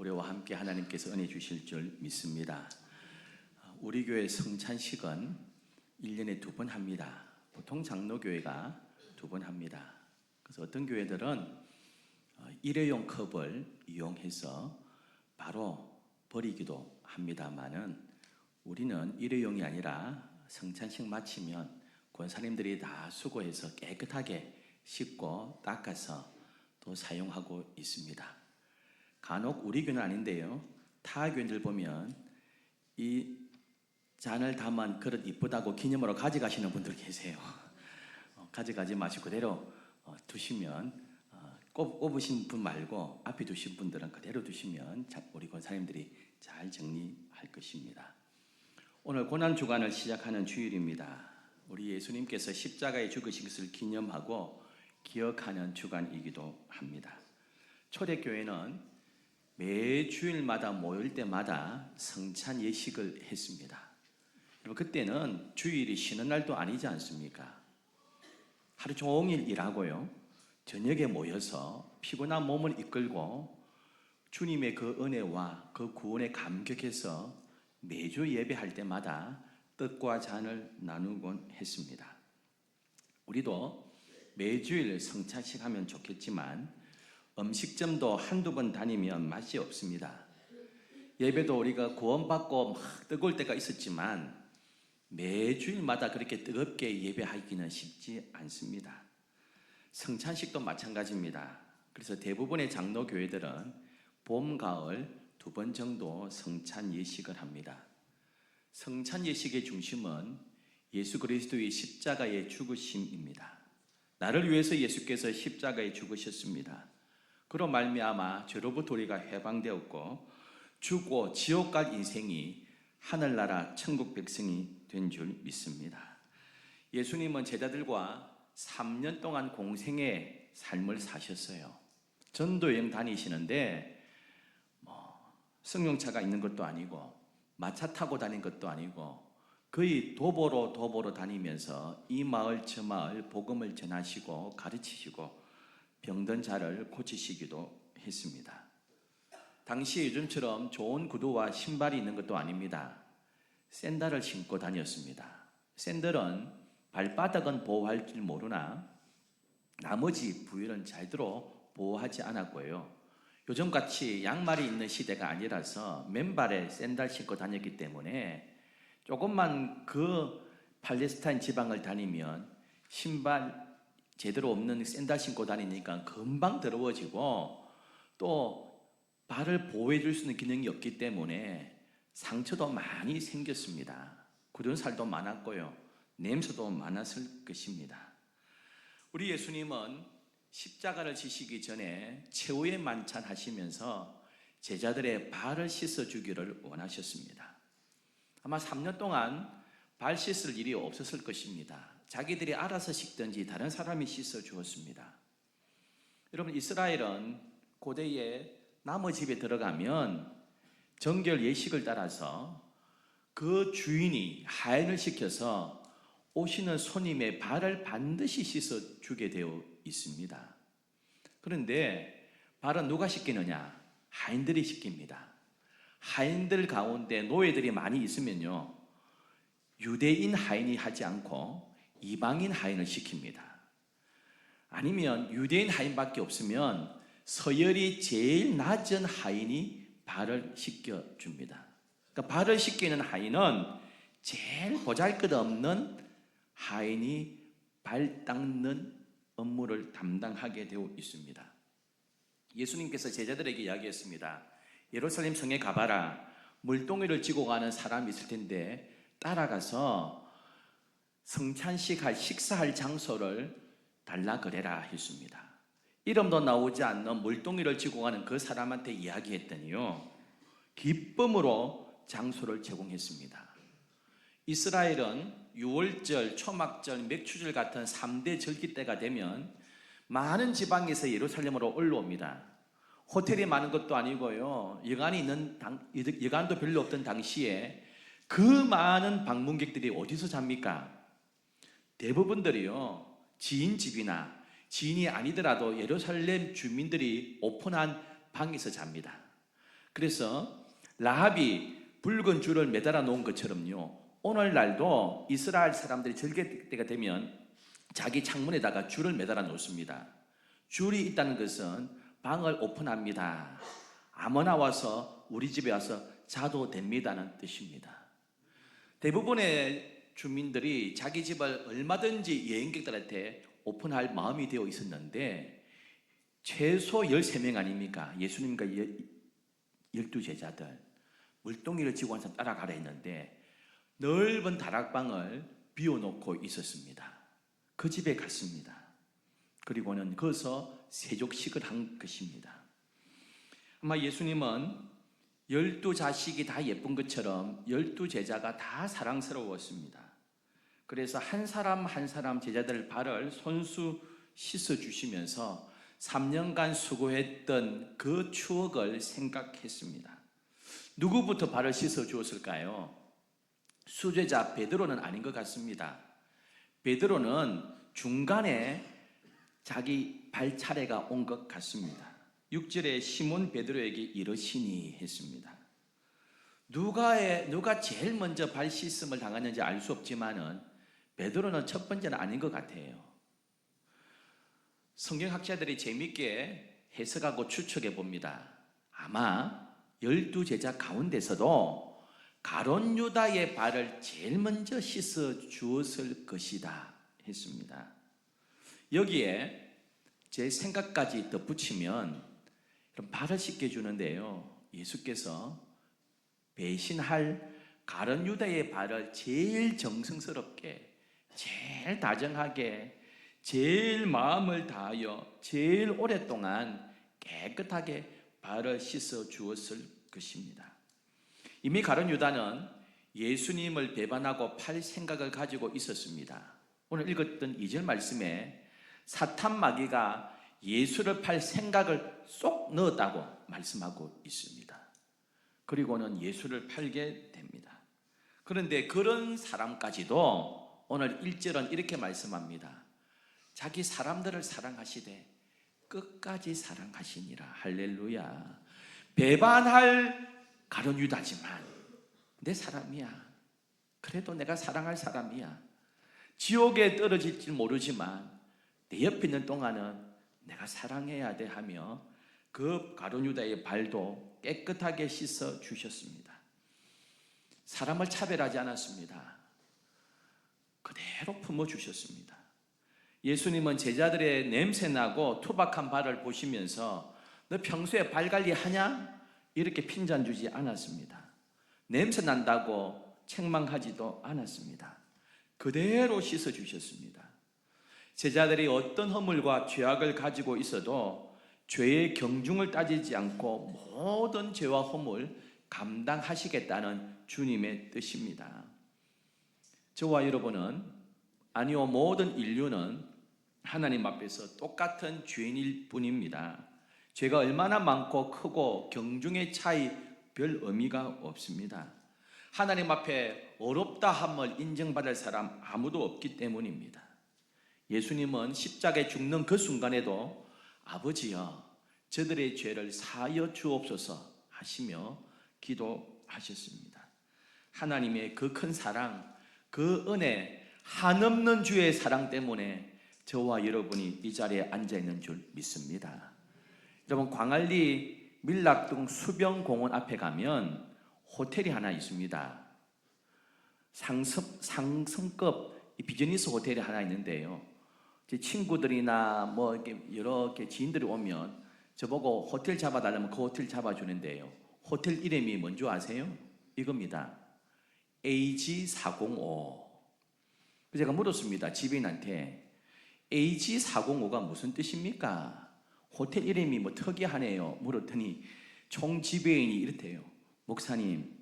우리와 함께 하나님께서 은혜 주실 줄 믿습니다. 우리 교회 성찬식은 1년에 2번 합니다. 보통 장로교회가 2번 합니다. 그래서 어떤 교회들은 일회용 컵을 이용해서 바로 버리기도 합니다만은 우리는 일회용이 아니라 성찬식 마치면 권사님들이 다 수고해서 깨끗하게 씻고 닦아서 또 사용하고 있습니다. 간혹 우리 교회는 아닌데요, 타 교회들 보면 이 잔을 담은 그릇 이쁘다고 기념으로 가져가시는 분들 계세요. 가져가지 마시고 그대로 두시면, 꼽으신 분 말고 앞에 두신 분들은 그대로 두시면 우리 권사님들이 잘 정리할 것입니다. 오늘 고난주간을 시작하는 주일입니다. 우리 예수님께서 십자가에 죽으신 것을 기념하고 기억하는 주간이기도 합니다. 초대교회는 매 주일마다 모일 때마다 성찬 예식을 했습니다. 여러분, 그때는 주일이 쉬는 날도 아니지 않습니까? 하루 종일 일하고요, 저녁에 모여서 피곤한 몸을 이끌고 주님의 그 은혜와 그 구원에 감격해서 매주 예배할 때마다 떡과 잔을 나누곤 했습니다. 우리도 매주일 성찬식 하면 좋겠지만 음식점도 한두 번 다니면 맛이 없습니다. 예배도 우리가 구원받고 막 뜨거울 때가 있었지만 매주일마다 그렇게 뜨겁게 예배하기는 쉽지 않습니다. 성찬식도 마찬가지입니다. 그래서 대부분의 장로교회들은 봄, 가을 2번 정도 성찬 예식을 합니다. 성찬 예식의 중심은 예수 그리스도의 십자가의 죽으심입니다. 나를 위해서 예수께서 십자가에 죽으셨습니다. 그로 말미암아 죄로부터 우리가 해방되었고 죽고 지옥 갈 인생이 하늘나라 천국 백성이 된 줄 믿습니다. 예수님은 제자들과 3년 동안 공생의 삶을 사셨어요. 전도여행 다니시는데 승용차가 있는 것도 아니고 마차 타고 다닌 것도 아니고 거의 도보로 다니면서 이 마을 저 마을 복음을 전하시고 가르치시고 병든 자를 고치시기도 했습니다. 당시 요즘처럼 좋은 구두와 신발이 있는 것도 아닙니다. 샌들을 신고 다녔습니다. 샌들은 발바닥은 보호할 줄 모르나 나머지 부위는 제대로 보호하지 않았고요, 요즘같이 양말이 있는 시대가 아니라서 맨발에 샌들 신고 다녔기 때문에 조금만 그 팔레스타인 지방을 다니면 신발 제대로 없는 샌들 신고 다니니까 금방 더러워지고 또 발을 보호해 줄 수 있는 기능이 없기 때문에 상처도 많이 생겼습니다. 굳은 살도 많았고요, 냄새도 많았을 것입니다. 우리 예수님은 십자가를 지시기 전에 최후의 만찬 하시면서 제자들의 발을 씻어주기를 원하셨습니다. 아마 3년 동안 발 씻을 일이 없었을 것입니다. 자기들이 알아서 씻든지 다른 사람이 씻어주었습니다. 여러분, 이스라엘은 고대에 남의 집에 들어가면 정결 예식을 따라서 그 주인이 하인을 시켜서 오시는 손님의 발을 반드시 씻어주게 되어 있습니다. 그런데 발은 누가 씻기느냐? 하인들이 씻깁니다. 하인들 가운데 노예들이 많이 있으면요, 유대인 하인이 하지 않고 이방인 하인을 시킵니다. 아니면 유대인 하인밖에 없으면 서열이 제일 낮은 하인이 발을 씻겨줍니다. 그러니까 발을 씻기는 하인은 제일 보잘것없는 하인이 발 닦는 업무를 담당하게 되어 있습니다. 예수님께서 제자들에게 이야기했습니다. 예루살렘 성에 가봐라. 물동이를 지고 가는 사람이 있을 텐데 따라가서 성찬식 식사할 장소를 달라 그래라 했습니다. 이름도 나오지 않는 물동이를 지고 가는 그 사람한테 이야기했더니요, 기쁨으로 장소를 제공했습니다. 이스라엘은 유월절, 초막절, 맥추절 같은 3대 절기 때가 되면 많은 지방에서 예루살렘으로 올라옵니다. 호텔이 많은 것도 아니고요, 여관도 별로 없던 당시에 그 많은 방문객들이 어디서 잡니까? 대부분들이요, 지인 집이나 지인이 아니더라도 예루살렘 주민들이 오픈한 방에서 잡니다. 그래서 라합이 붉은 줄을 매달아 놓은 것처럼요, 오늘날도 이스라엘 사람들이 절개 때가 되면 자기 창문에다가 줄을 매달아 놓습니다. 줄이 있다는 것은 방을 오픈합니다. 아무나 와서 우리 집에 와서 자도 됩니다는 뜻입니다. 대부분의 주민들이 자기 집을 얼마든지 여행객들한테 오픈할 마음이 되어 있었는데 최소 13명 아닙니까? 예수님과 12제자들 물동이를 지고 한 사람 따라가라 했는데 넓은 다락방을 비워놓고 있었습니다. 그 집에 갔습니다. 그리고는 거기서 세족식을 한 것입니다. 아마 예수님은 12자식이 다 예쁜 것처럼 12제자가 다 사랑스러웠습니다. 그래서 한 사람 한 사람 제자들 발을 손수 씻어주시면서 3년간 수고했던 그 추억을 생각했습니다. 누구부터 발을 씻어주었을까요? 수제자 베드로는 아닌 것 같습니다. 베드로는 중간에 자기 발 차례가 온 것 같습니다. 6절에 시몬 베드로에게 이러시니 했습니다. 누가 제일 먼저 발 씻음을 당했는지 알 수 없지만은 베드로는 첫 번째는 아닌 것 같아요. 성경학자들이 재미있게 해석하고 추측해 봅니다. 아마 12제자 가운데서도 가룟 유다의 발을 제일 먼저 씻어 주었을 것이다 했습니다. 여기에 제 생각까지 덧붙이면 발을 씻겨 주는데요, 예수께서 배신할 가룟 유다의 발을 제일 정성스럽게, 제일 다정하게, 제일 마음을 다하여 제일 오랫동안 깨끗하게 발을 씻어 주었을 것입니다. 이미 가룟 유다는 예수님을 배반하고 팔 생각을 가지고 있었습니다. 오늘 읽었던 2절 말씀에 사탄 마귀가 예수를 팔 생각을 쏙 넣었다고 말씀하고 있습니다. 그리고는 예수를 팔게 됩니다. 그런데 그런 사람까지도 오늘 1절은 이렇게 말씀합니다. 자기 사람들을 사랑하시되 끝까지 사랑하시니라. 할렐루야. 배반할 가룟 유다지만 내 사람이야. 그래도 내가 사랑할 사람이야. 지옥에 떨어질지 모르지만 내 옆에 있는 동안은 내가 사랑해야 돼 하며 그 가룟 유다의 발도 깨끗하게 씻어 주셨습니다. 사람을 차별하지 않았습니다. 그대로 품어 주셨습니다. 예수님은 제자들의 냄새나고 투박한 발을 보시면서 너 평소에 발 관리하냐? 이렇게 핀잔 주지 않았습니다. 냄새 난다고 책망하지도 않았습니다. 그대로 씻어 주셨습니다. 제자들이 어떤 허물과 죄악을 가지고 있어도 죄의 경중을 따지지 않고 모든 죄와 허물 감당하시겠다는 주님의 뜻입니다. 저와 여러분은, 아니요 모든 인류는 하나님 앞에서 똑같은 죄인일 뿐입니다. 죄가 얼마나 많고 크고 경중의 차이 별 의미가 없습니다. 하나님 앞에 어렵다 함을 인정받을 사람 아무도 없기 때문입니다. 예수님은 십자가에 죽는 그 순간에도 아버지여 저들의 죄를 사하여 주옵소서 하시며 기도하셨습니다. 하나님의 그 큰 사랑, 그 은혜, 한없는 주의 사랑 때문에 저와 여러분이 이 자리에 앉아있는 줄 믿습니다. 여러분, 광안리 밀락동 수변공원 앞에 가면 호텔이 하나 있습니다. 상승급 비즈니스 호텔이 하나 있는데요, 제 친구들이나 뭐 이렇게 여러 지인들이 오면 저보고 호텔 잡아달라면 그 호텔 잡아주는데요, 호텔 이름이 뭔지 아세요? 이겁니다. AG405. 제가 물었습니다, 지배인한테. AG405가 무슨 뜻입니까? 호텔 이름이 뭐 특이하네요. 물었더니 총 지배인이 이렇대요. 목사님,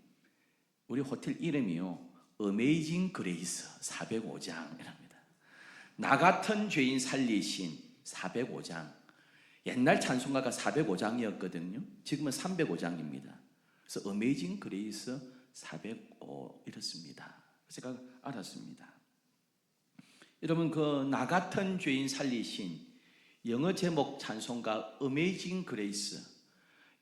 우리 호텔 이름이요, 어메이징 그레이스 405장이랍니다. 나 같은 죄인 살리신 405장. 옛날 찬송가가 405장이었거든요. 지금은 305장입니다. 그래서 어메이징 그레이스 405 이렇습니다. 제가 알았습니다. 여러분, 그 나 같은 죄인 살리신 영어 제목 찬송가 어메이징 그레이스,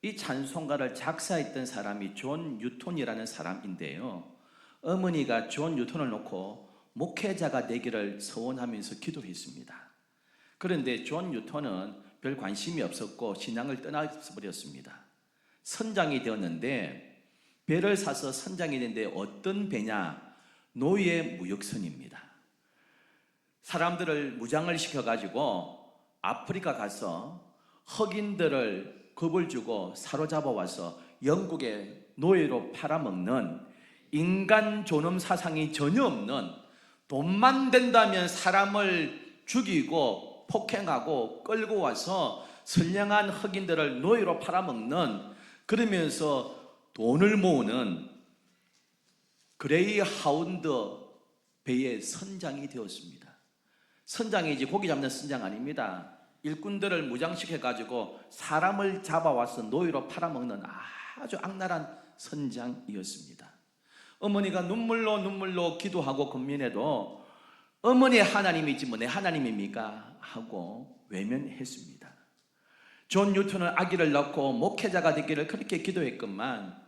이 찬송가를 작사했던 사람이 존 뉴턴이라는 사람인데요. 어머니가 존 뉴턴을 놓고 목회자가 되기를 소원하면서 기도했습니다. 그런데 존 뉴턴은 별 관심이 없었고 신앙을 떠나버렸습니다. 선장이 되었는데 배를 사서 선장이 됐는데 어떤 배냐? 노예 무역선입니다. 사람들을 무장을 시켜가지고 아프리카 가서 흑인들을 겁을 주고 사로잡아 와서 영국의 노예로 팔아먹는 인간 존엄 사상이 전혀 없는, 돈만 된다면 사람을 죽이고 폭행하고 끌고 와서 선량한 흑인들을 노예로 팔아먹는, 그러면서 돈을 모으는 그레이 하운드 배의 선장이 되었습니다. 선장이지 고기 잡는 선장 아닙니다. 일꾼들을 무장시켜가지고 사람을 잡아와서 노예로 팔아먹는 아주 악랄한 선장이었습니다. 어머니가 눈물로 기도하고 권면해도 어머니의 하나님이지 뭐 내 하나님입니까? 하고 외면했습니다. 존 뉴턴은 아기를 낳고 목회자가 되기를 그렇게 기도했건만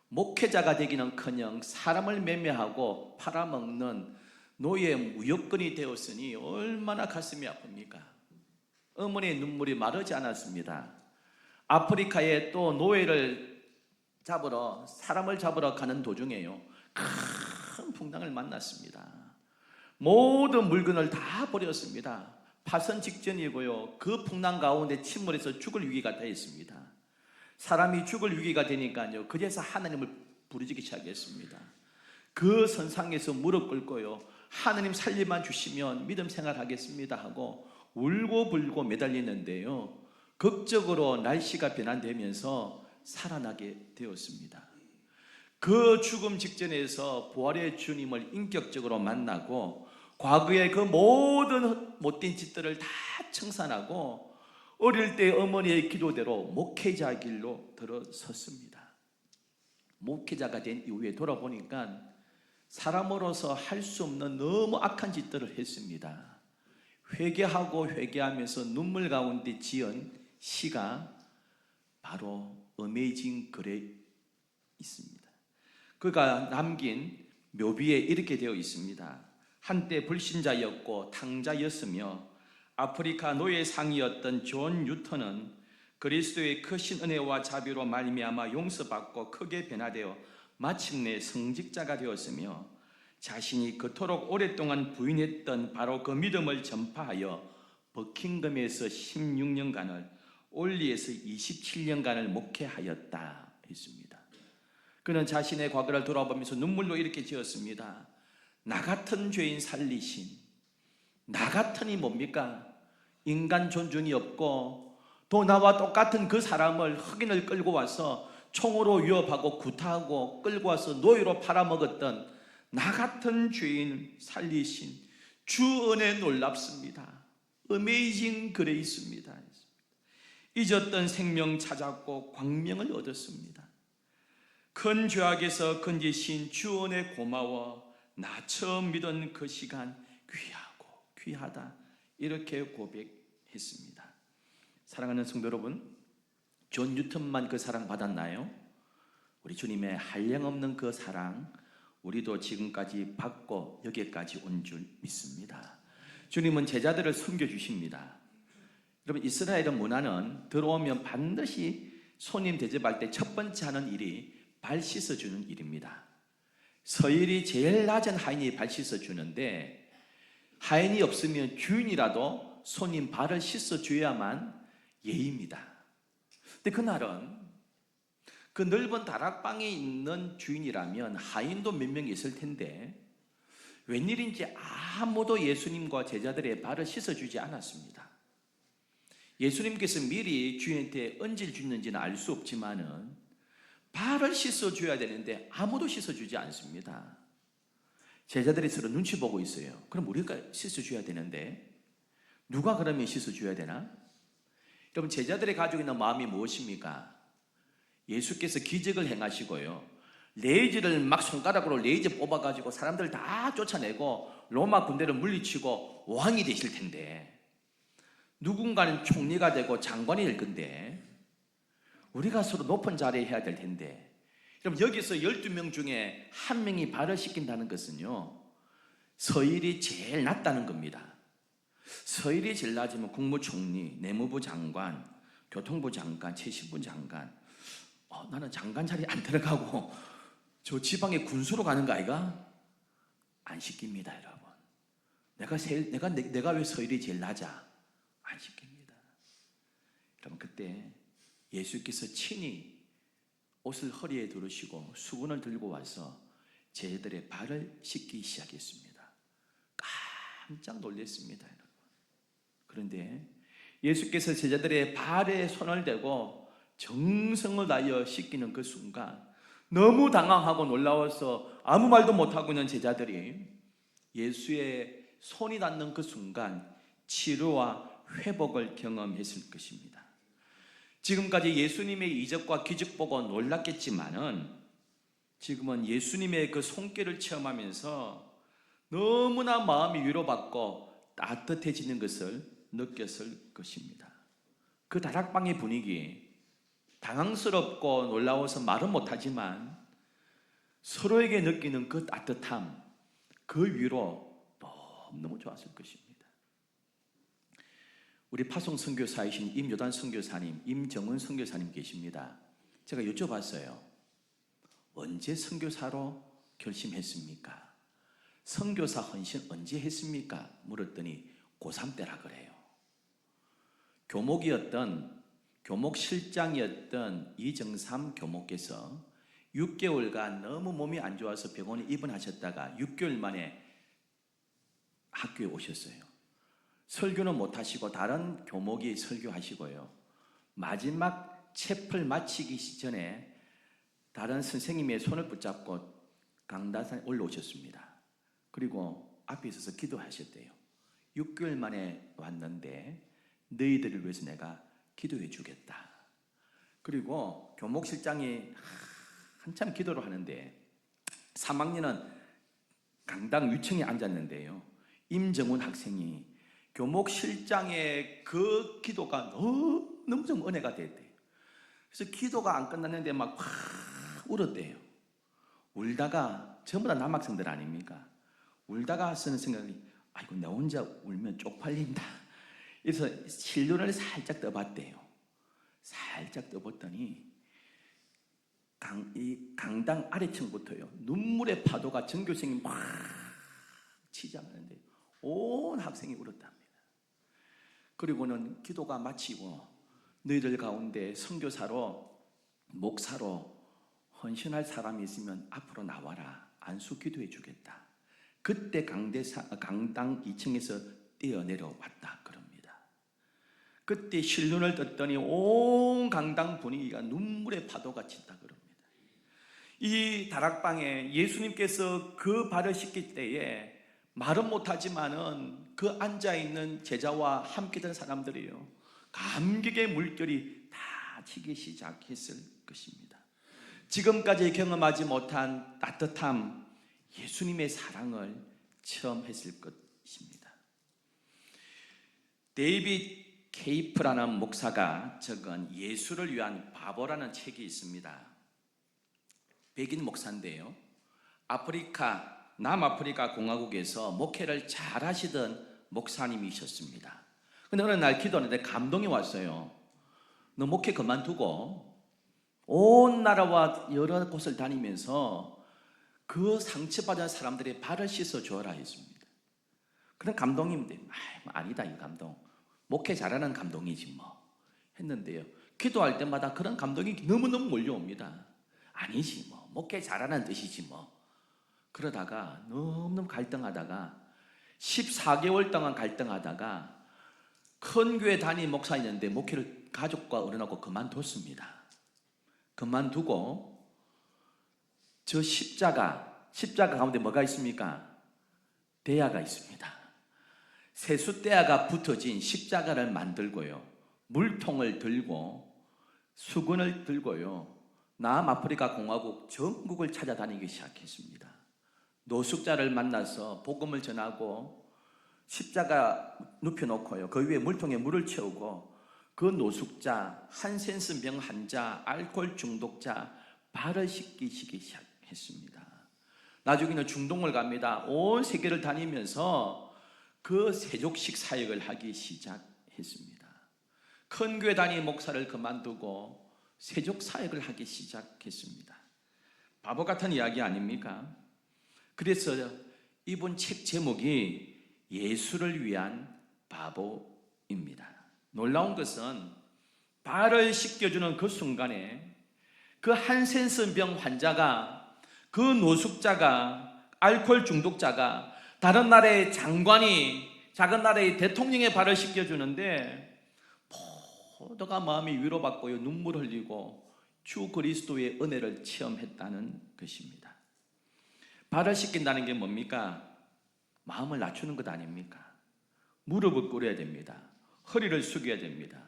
목회자가 되기는커녕 사람을 매매하고 팔아먹는 노예 무역권이 되었으니 얼마나 가슴이 아픕니까? 어머니의 눈물이 마르지 않았습니다. 아프리카에 또 노예를 잡으러, 사람을 잡으러 가는 도중에요, 큰 풍랑을 만났습니다. 모든 물건을 다 버렸습니다. 파선 직전이고요, 그 풍랑 가운데 침몰해서 죽을 위기가 되었습니다. 사람이 죽을 위기가 되니까요, 그제서 하나님을 부르짖기 시작했습니다. 그 선상에서 무릎 꿇고요, 하나님 살림만 주시면 믿음 생활하겠습니다 하고 울고불고 매달리는데요, 극적으로 날씨가 변환되면서 살아나게 되었습니다. 그 죽음 직전에서 부활의 주님을 인격적으로 만나고 과거의 그 모든 못된 짓들을 다 청산하고 어릴 때 어머니의 기도대로 목회자 길로 들어섰습니다. 목회자가 된 이후에 돌아보니까 사람으로서 할 수 없는 너무 악한 짓들을 했습니다. 회개하고 회개하면서 눈물 가운데 지은 시가 바로 어메이징 그레이 있습니다. 그가 남긴 묘비에 이렇게 되어 있습니다. 한때 불신자였고 탕자였으며 아프리카 노예 상이었던 존 뉴턴은 그리스도의 크신 은혜와 자비로 말미암아 용서받고 크게 변화되어 마침내 성직자가 되었으며 자신이 그토록 오랫동안 부인했던 바로 그 믿음을 전파하여 버킹엄에서 16년간을, 올리에서 27년간을 목회하였다 했습니다. 그는 자신의 과거를 돌아보면서 눈물로 이렇게 지었습니다. 나 같은 죄인 살리신, 나 같으니 뭡니까? 인간 존중이 없고 또 나와 똑같은 그 사람을, 흑인을 끌고 와서 총으로 위협하고 구타하고 끌고 와서 노예로 팔아먹었던 나 같은 죄인 살리신 주 은혜 놀랍습니다. 어메이징 그레이스입니다. 잊었던 생명 찾았고 광명을 얻었습니다. 큰 죄악에서 건지신 주 은혜 고마워, 나 처음 믿은 그 시간 귀하고 귀하다, 이렇게 고백했습니다. 사랑하는 성도 여러분, 존 뉴턴만 그 사랑 받았나요? 우리 주님의 한량없는 그 사랑 우리도 지금까지 받고 여기까지 온 줄 믿습니다. 주님은 제자들을 섬겨주십니다. 여러분, 이스라엘의 문화는 들어오면 반드시 손님 대접할 때 첫 번째 하는 일이 발 씻어주는 일입니다. 서열이 제일 낮은 하인이 발 씻어주는데, 하인이 없으면 주인이라도 손님 발을 씻어줘야만 예의입니다. 근데 그날은 그 넓은 다락방에 있는 주인이라면 하인도 몇 명 있을 텐데 웬일인지 아무도 예수님과 제자들의 발을 씻어주지 않았습니다. 예수님께서 미리 주인한테 언제 주는지는 알 수 없지만은 발을 씻어줘야 되는데 아무도 씻어주지 않습니다. 제자들이 서로 눈치 보고 있어요. 그럼 우리가 씻어줘야 되는데 누가 그러면 씻어줘야 되나? 여러분, 제자들이 가지고 있는 마음이 무엇입니까? 예수께서 기적을 행하시고요, 레이저를 막 손가락으로 레이저 뽑아가지고 사람들 다 쫓아내고 로마 군대를 물리치고 왕이 되실 텐데, 누군가는 총리가 되고 장관이 될 건데 우리가 서로 높은 자리에 해야 될 텐데. 그럼 여기서 12명 중에 한 명이 발을 씻긴다는 것은요, 서열이 제일 낮다는 겁니다. 서열이 제일 낮으면 국무총리, 내무부 장관, 교통부 장관, 최신부 장관. 나는 장관 자리에 안 들어가고 저 지방에 군수로 가는 거 아이가? 안 시킵니다, 여러분. 내가 왜 서열이 제일 낮아? 안 시킵니다. 여러분, 그때 예수께서 친히 옷을 허리에 두르시고 수건을 들고 와서 제자들의 발을 씻기 시작했습니다. 깜짝 놀랐습니다, 여러분. 그런데 예수께서 제자들의 발에 손을 대고 정성을 다하여 씻기는 그 순간, 너무 당황하고 놀라워서 아무 말도 못하고 있는 제자들이 예수의 손이 닿는 그 순간 치료와 회복을 경험했을 것입니다. 지금까지 예수님의 이적과 기적 보고 놀랐겠지만은 지금은 예수님의 그 손길을 체험하면서 너무나 마음이 위로받고 따뜻해지는 것을 느꼈을 것입니다. 그 다락방의 분위기, 당황스럽고 놀라워서 말은 못하지만 서로에게 느끼는 그 따뜻함, 그 위로 너무 좋았을 것입니다. 우리 파송 선교사이신 임요단 선교사님, 임정은 선교사님 계십니다. 제가 여쭤봤어요. 언제 선교사로 결심했습니까? 선교사 헌신 언제 했습니까? 물었더니 고3 때라 그래요. 교목실장이었던 이정삼 교목께서 6개월간 너무 몸이 안 좋아서 병원에 입원하셨다가 6개월 만에 학교에 오셨어요. 설교는 못하시고 다른 교목이 설교하시고요, 마지막 채플 마치기 전에 다른 선생님의 손을 붙잡고 강단에 올라오셨습니다. 그리고 앞에 있어서 기도하셨대요. 6개월 만에 왔는데 너희들을 위해서 내가 기도해 주겠다. 그리고 교목실장이 한참 기도를 하는데 3학년은 강당 위층에 앉았는데요, 임정훈 학생이 교목실장의 그 기도가 너무 좀 은혜가 됐대요. 그래서 기도가 안 끝났는데 막 울었대요. 울다가 전부 다 남학생들 아닙니까? 울다가 쓰는 생각이, 아이고 나 혼자 울면 쪽팔린다. 그래서 실눈을 살짝 떠봤대요. 살짝 떠봤더니 이 강당 아래층부터요, 눈물의 파도가 전교생이 막 치지 않았는데 온 학생이 울었답니다. 그리고는 기도가 마치고 너희들 가운데 선교사로 목사로 헌신할 사람이 있으면 앞으로 나와라. 안수 기도해 주겠다. 그때 강당 2층에서 뛰어내려왔다 그럽니다. 그때 실눈을 떴더니 온 강당 분위기가 눈물의 파도가 친다 그럽니다. 이 다락방에 예수님께서 그 발을 씻길 때에 말은 못하지만은 그 앉아있는 제자와 함께 된 사람들이요, 감격의 물결이 다 치기 시작했을 것입니다. 지금까지 경험하지 못한 따뜻함, 예수님의 사랑을 체험했을 것입니다. 데이빗 케이프라는 목사가 적은 예수를 위한 바보라는 책이 있습니다. 백인 목사인데요, 남아프리카 공화국에서 목회를 잘 하시던 목사님이셨습니다. 근데 어느 날 기도하는데 감동이 왔어요. 너 목회 그만두고 온 나라와 여러 곳을 다니면서 그 상처받은 사람들의 발을 씻어 주어라 했습니다. 그런 감동인데, 아니다 이 감동, 목회 잘하는 감동이지 뭐 했는데요, 기도할 때마다 그런 감동이 너무너무 몰려옵니다. 아니지 뭐, 목회 잘하는 뜻이지 뭐. 그러다가 너무너무 갈등하다가 14개월 동안 갈등하다가 큰 교회 담임 목사였는데 목회를 가족과 어른하고 그만뒀습니다. 그만두고 저 십자가 가운데 뭐가 있습니까? 대야가 있습니다. 세숫대야가 붙어진 십자가를 만들고요, 물통을 들고 수건을 들고요, 남아프리카 공화국 전국을 찾아다니기 시작했습니다. 노숙자를 만나서 복음을 전하고 십자가 눕혀놓고요, 그 위에 물통에 물을 채우고 그 노숙자, 한센스병 환자, 알코올 중독자 발을 씻기시기 시작했습니다. 나중에는 중동을 갑니다. 온 세계를 다니면서 그 세족식 사역을 하기 시작했습니다. 큰 교회 단위 목사를 그만두고 세족 사역을 하기 시작했습니다. 바보 같은 이야기 아닙니까? 그래서 이번 책 제목이 예수를 위한 바보입니다. 놀라운 것은 발을 씻겨주는 그 순간에 그 한센스병 환자가, 그 노숙자가, 알코올 중독자가, 다른 나라의 장관이 작은 나라의 대통령의 발을 씻겨주는데 모두가 마음이 위로받고요, 눈물 흘리고 주 그리스도의 은혜를 체험했다는 것입니다. 발을 씻긴다는 게 뭡니까? 마음을 낮추는 것 아닙니까? 무릎을 꿇어야 됩니다. 허리를 숙여야 됩니다.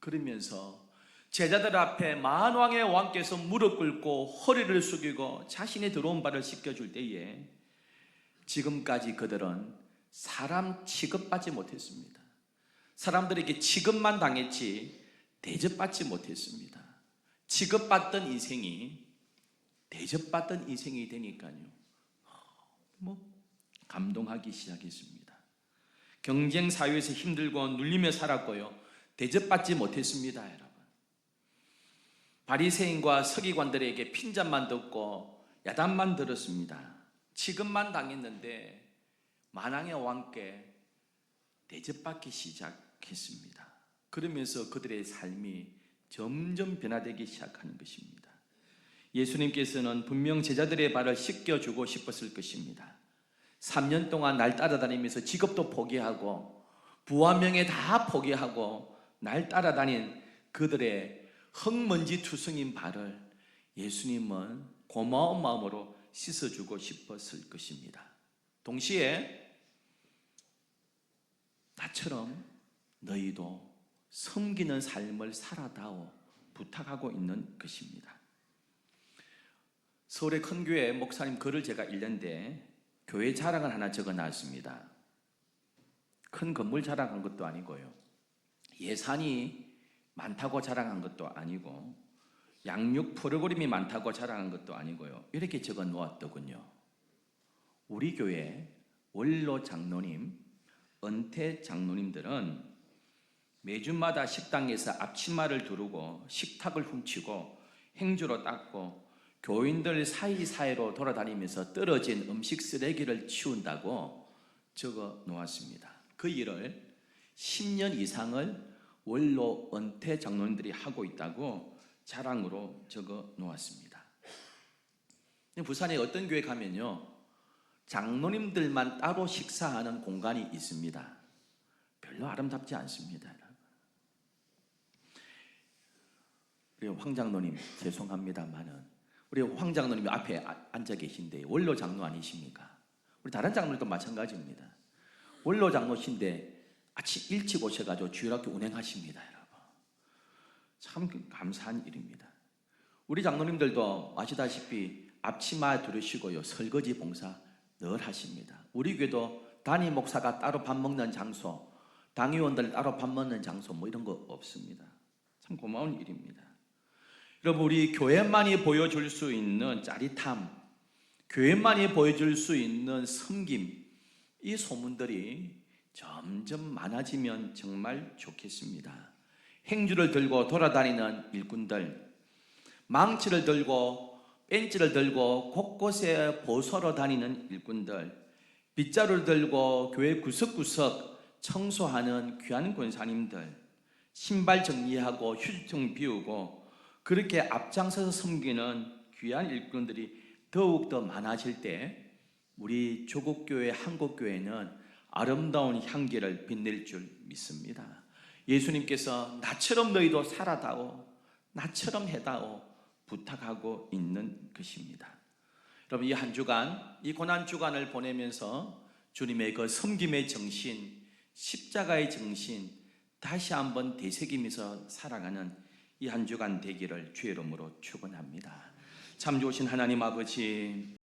그러면서 제자들 앞에 만왕의 왕께서 무릎 꿇고 허리를 숙이고 자신의 더러운 발을 씻겨줄 때에 지금까지 그들은 사람 취급받지 못했습니다. 사람들에게 취급만 당했지 대접받지 못했습니다. 취급받던 인생이 대접받던 인생이 되니까요, 감동하기 시작했습니다. 경쟁 사회에서 힘들고 눌리며 살았고요, 대접받지 못했습니다. 여러분, 바리새인과 서기관들에게 핀잔만 듣고 야단만 들었습니다. 취급만 당했는데 만왕의 왕께 대접받기 시작했습니다. 그러면서 그들의 삶이 점점 변화되기 시작하는 것입니다. 예수님께서는 분명 제자들의 발을 씻겨주고 싶었을 것입니다. 3년 동안 날 따라다니면서 직업도 포기하고 부와 명예 다 포기하고 날 따라다닌 그들의 흙먼지 투성인 발을 예수님은 고마운 마음으로 씻어주고 싶었을 것입니다. 동시에 나처럼 너희도 섬기는 삶을 살아다오 부탁하고 있는 것입니다. 서울의 큰 교회 목사님 글을 제가 읽는데 교회 자랑을 하나 적어놨습니다. 큰 건물 자랑한 것도 아니고요, 예산이 많다고 자랑한 것도 아니고, 양육 프로그램이 많다고 자랑한 것도 아니고요, 이렇게 적어 놓았더군요. 우리 교회 원로 장로님, 은퇴 장로님들은 매주마다 식당에서 앞치마를 두르고 식탁을 훔치고 행주로 닦고 교인들 사이사이로 돌아다니면서 떨어진 음식 쓰레기를 치운다고 적어 놓았습니다. 그 일을 10년 이상을 원로 은퇴 장로님들이 하고 있다고 자랑으로 적어 놓았습니다. 부산에 어떤 교회 가면요, 장로님들만 따로 식사하는 공간이 있습니다. 별로 아름답지 않습니다. 우리 황 장로님 죄송합니다만은 우리 황 장로님이 앞에 앉아 계신데 원로 장로 아니십니까? 우리 다른 장로님도 마찬가지입니다. 원로 장로신데 아침 일찍 오셔가지고 주일학교 운행하십니다. 여러분, 참 감사한 일입니다. 우리 장로님들도 아시다시피 앞치마 두르시고요, 설거지 봉사 늘 하십니다. 우리 교회도 담임 목사가 따로 밥 먹는 장소, 당의원들 따로 밥 먹는 장소 이런 거 없습니다. 참 고마운 일입니다. 여러분, 우리 교회만이 보여줄 수 있는 짜릿함, 교회만이 보여줄 수 있는 섬김, 이 소문들이 점점 많아지면 정말 좋겠습니다. 행주를 들고 돌아다니는 일꾼들, 망치를 들고 벤치를 들고 곳곳에 보소로 다니는 일꾼들, 빗자루를 들고 교회 구석구석 청소하는 귀한 권사님들, 신발 정리하고 휴지통 비우고 그렇게 앞장서서 섬기는 귀한 일꾼들이 더욱더 많아질 때 우리 조국교회, 한국교회는 아름다운 향기를 빛낼 줄 믿습니다. 예수님께서 나처럼 너희도 살아다오, 나처럼 해다오 부탁하고 있는 것입니다. 여러분, 이 한 주간, 이 고난 주간을 보내면서 주님의 그 섬김의 정신, 십자가의 정신 다시 한번 되새기면서 살아가는 이 한 주간 되기를 주의 이름으로 축원합니다. 참 좋으신 하나님 아버지,